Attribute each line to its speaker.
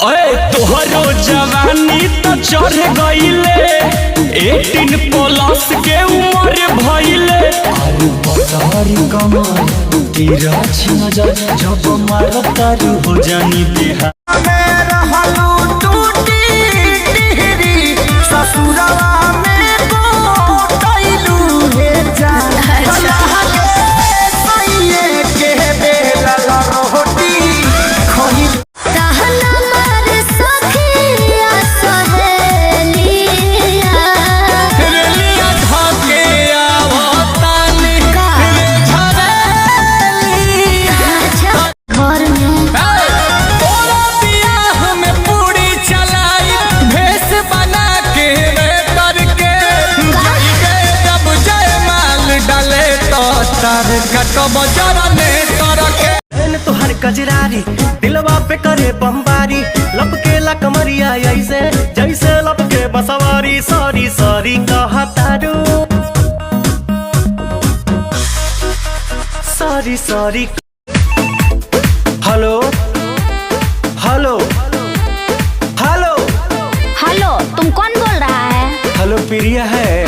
Speaker 1: तोहरो जवानी तो चढ़ गईले 18 प्लस के उम्र भइले। अरे बतारी कमाल तेरा नजर जब मारो तारू हो जानी बिहार में रहलू टूटी टिहरी ससुरवा में कोटैलू हे जान सैये के बेलल रोटी खही
Speaker 2: तोहर कजरारी दिलवा पे करे बमबारी लपके ला कमरिया ऐसे जैसे लपके बसवारी सॉरी सॉरी कहतारू sorry sorry. Hello hello hello
Speaker 3: hello, तुम कौन बोल रहा है?
Speaker 2: हेलो प्रिया है।